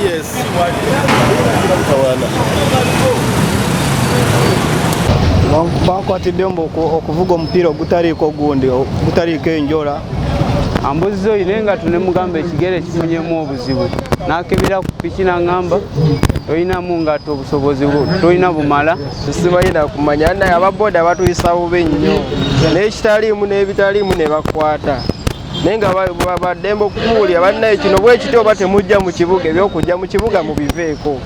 Yes. Bakwatidde okuvuga omupiira ogutaliiko gundi ogutaliiko enjola. Ambuzi oyo naye nga tunemugamba ekigere kifunyemu obuzibu n'akebera ku piki n'angamba toyinamu ngato obusobozi toyina bumala. Sibalina kumanya naye ababoda batuyisa bubi nnyo n'ekitaliimu n'ebitaliimu ne bakwata naye nga baddembe okubuulira bannaye kino bwe kityo oba temujja mu kibuga ebyokujja mu kibuga mubiveeko.